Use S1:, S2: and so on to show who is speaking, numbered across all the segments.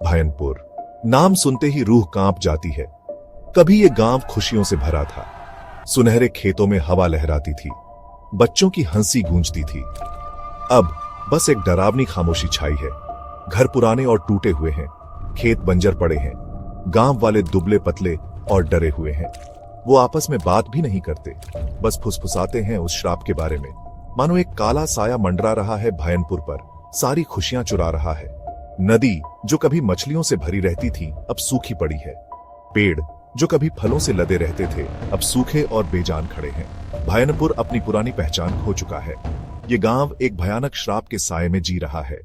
S1: भयनपुर नाम सुनते ही रूह कांप जाती है। कभी ये गांव खुशियों से भरा था। सुनहरे खेतों में हवा लहराती थी, बच्चों की हंसी गूंजती थी। अब बस एक डरावनी खामोशी छाई है। घर पुराने और टूटे हुए हैं, खेत बंजर पड़े हैं, गांव वाले दुबले पतले और डरे हुए हैं। वो आपस में बात भी नहीं करते, बस फुसफुसाते हैं उस श्राप के बारे में। मानो एक काला साया मंडरा रहा है भयनपुर पर, सारी खुशियां चुरा रहा है। नदी जो कभी मछलियों से भरी रहती थी अब सूखी पड़ी है। पेड़ जो कभी फलों से लदे रहते थे अब सूखे और बेजान खड़े हैं। भयनपुर अपनी पुरानी पहचान खो चुका है। ये गांव एक भयानक श्राप के साए में जी रहा है।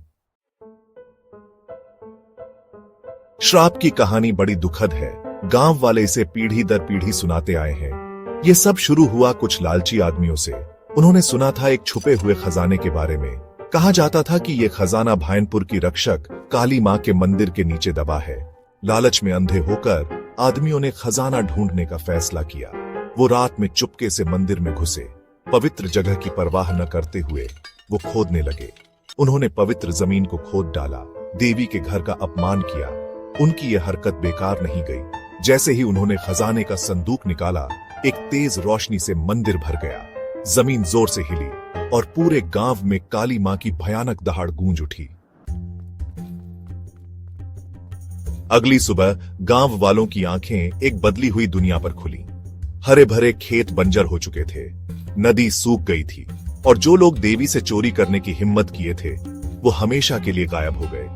S1: श्राप की कहानी बड़ी दुखद है। गांव वाले इसे पीढ़ी दर पीढ़ी सुनाते आए हैं। ये सब शुरू हुआ कुछ लालची आदमियों से। उन्होंने सुना था एक छुपे हुए खजाने के बारे में। कहा जाता था कि ये खजाना भयनपुर की रक्षक काली मां के मंदिर के नीचे दबा है। लालच में अंधे होकर आदमियों ने खजाना ढूंढने का फैसला किया। वो रात में चुपके से मंदिर में घुसे। पवित्र जगह की परवाह न करते हुए वो खोदने लगे। उन्होंने पवित्र जमीन को खोद डाला, देवी के घर का अपमान किया। उनकी यह हरकत बेकार नहीं गई। जैसे ही उन्होंने खजाने का संदूक निकाला, एक तेज रोशनी से मंदिर भर गया। जमीन जोर से हिली और पूरे गांव में काली मां की भयानक दहाड़ गूंज उठी। अगली सुबह गांव वालों की आंखें एक बदली हुई दुनिया पर खुली। हरे भरे खेत बंजर हो चुके थे, नदी सूख गई थी और जो लोग देवी से चोरी करने की हिम्मत किए थे वो हमेशा के लिए गायब हो गए।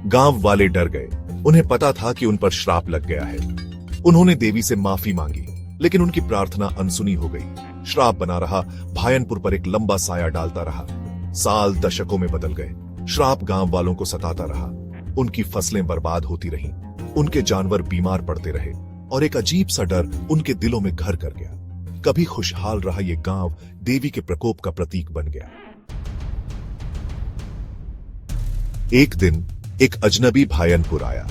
S1: गांव वाले डर गए। उन्हें पता था कि उन पर श्राप लग गया है। उन्होंने देवी से माफी मांगी, लेकिन उनकी प्रार्थना अनसुनी हो गई। श्राप बना रहा, भयनपुर पर एक लंबा साया डालता रहा। साल दशकों में बदल गए। श्राप गांव वालों को सताता रहा। उनकी फसलें बर्बाद होती रहीं, उनके जानवर बीमार पड़ते रहे और एक अजीब सा डर उनके दिलों में घर कर गया। कभी खुशहाल रहा ये गांव देवी के प्रकोप का प्रतीक बन गया। एक दिन एक अजनबी भयनपुर आया।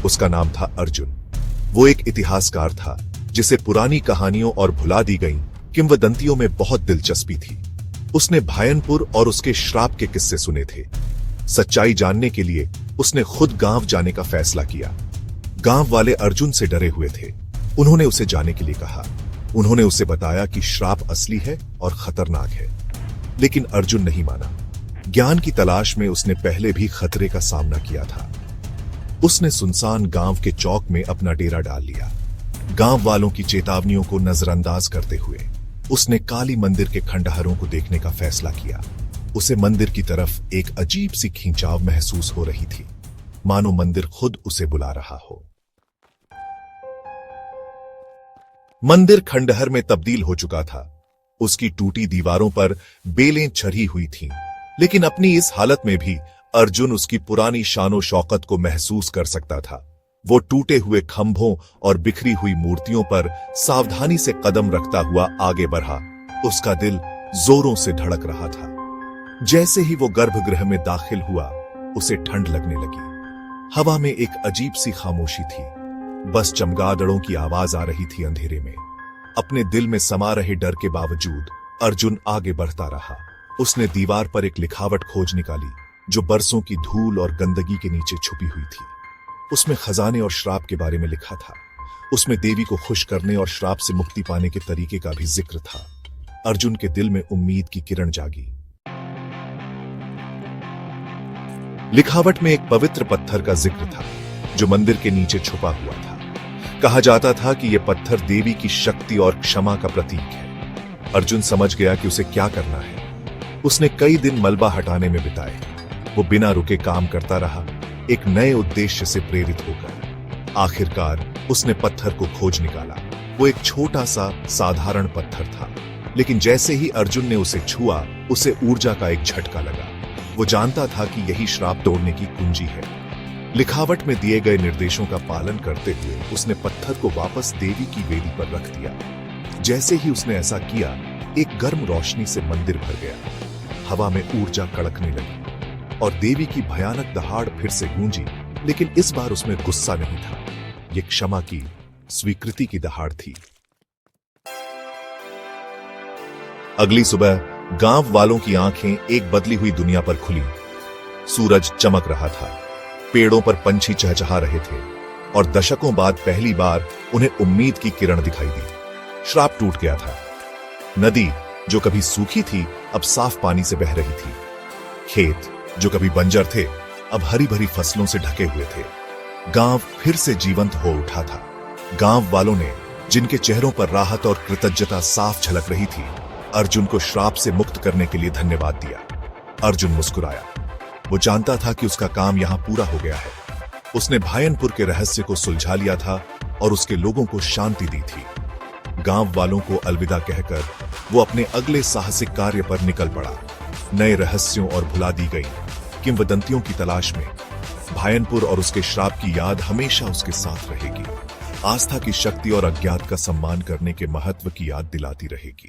S1: उसका नाम था अर्जुन। वो एक इतिहासकार था जिसे पुरानी कहानियों और भुला दी गई किंवदंतियों में बहुत दिलचस्पी थी। उसने भयनपुर और उसके श्राप के किस्से सुने थे। सच्चाई जानने के लिए उसने खुद गांव जाने का फैसला किया। गांव वाले अर्जुन से डरे हुए थे। उन्होंने उसे जाने के लिए कहा। उन्होंने उसे बताया कि श्राप असली है और खतरनाक है, लेकिन अर्जुन नहीं माना। ज्ञान की तलाश में उसने पहले भी खतरे का सामना किया था। उसने सुनसान गांव के चौक में अपना डेरा डाल लिया। गांव वालों की चेतावनियों को नजरअंदाज करते हुए उसने काली मंदिर के खंडहरों को देखने का फैसला किया। उसे मंदिर की तरफ एक अजीब सी खिंचाव महसूस हो रही थी, मानो मंदिर खुद उसे बुला रहा हो। मंदिर खंडहर में तब्दील हो चुका था। उसकी टूटी दीवारों पर बेलें छरी हुई थीं, लेकिन अपनी इस हालत में भी अर्जुन उसकी पुरानी शानो शौकत को महसूस कर सकता था। वो टूटे हुए खंभों और बिखरी हुई मूर्तियों पर सावधानी से कदम रखता हुआ आगे बढ़ा। उसका दिल जोरों से धड़क रहा था। जैसे ही वो गर्भगृह में दाखिल हुआ, उसे ठंड लगने लगी। हवा में एक अजीब सी खामोशी थी। बस चमगादड़ों की आवाज आ रही थी अंधेरे में। अपने दिल में समा रहे डर के बावजूद अर्जुन आगे बढ़ता रहा। उसने दीवार पर एक लिखावट खोज निकाली जो बरसों की धूल और गंदगी के नीचे छुपी हुई थी। उसमें खजाने और श्राप के बारे में लिखा था। उसमें देवी को खुश करने और श्राप से मुक्ति पाने के तरीके का भी जिक्र था। अर्जुन के दिल में उम्मीद की किरण जागी। लिखावट में एक पवित्र पत्थर का जिक्र था जो मंदिर के नीचे छुपा हुआ था। कहा जाता था कि यह पत्थर देवी की शक्ति और क्षमा का प्रतीक है। अर्जुन समझ गया कि उसे क्या करना है। उसने कई दिन मलबा हटाने में बिताए। वो बिना रुके काम करता रहा, एक नए उद्देश्य से प्रेरित होकर। आखिरकार उसने पत्थर को खोज निकाला। वो एक छोटा सा साधारण पत्थर था, लेकिन जैसे ही अर्जुन ने उसे छुआ, उसे ऊर्जा का एक झटका लगा। वो जानता था कि यही श्राप तोड़ने की कुंजी है। लिखावट में दिए गए निर्देशों का पालन करते हुए उसने पत्थर को वापस देवी की वेदी पर रख दिया। जैसे ही उसने ऐसा किया, एक गर्म रोशनी से मंदिर भर गया। हवा में ऊर्जा कड़कने लगी और देवी की भयानक दहाड़ फिर से गूंजी, लेकिन इस बार उसमें गुस्सा नहीं था। यह क्षमा की, स्वीकृति की दहाड़ थी। अगली सुबह गांव वालों की आंखें एक बदली हुई दुनिया पर खुली। सूरज चमक रहा था, पेड़ों पर पंछी चहचहा रहे थे और दशकों बाद पहली बार उन्हें उम्मीद की किरण दिखाई दी। श्राप टूट गया था। नदी जो कभी सूखी थी अब साफ पानी से बह रही थी। खेत जो कभी बंजर थे अब हरी भरी फसलों से ढके हुए थे। गांव फिर से जीवंत हो उठा था। गांव वालों ने, जिनके चेहरों पर राहत और कृतज्ञता साफ झलक रही थी, अर्जुन को श्राप से मुक्त करने के लिए धन्यवाद दिया। अर्जुन मुस्कुराया। वो जानता था कि उसका काम यहां पूरा हो गया है। उसने भायनपुर के रहस्य को सुलझा लिया था और उसके लोगों को शांति दी थी। गांव वालों को अलविदा कहकर वो अपने अगले साहसिक कार्य पर निकल पड़ा। नए रहस्यों और भुला दी गई किंवदंतियों की तलाश में। भायनपुर और उसके श्राप की याद हमेशा उसके साथ रहेगी। आस्था की शक्ति और अज्ञात का सम्मान करने के महत्व की याद दिलाती रहेगी।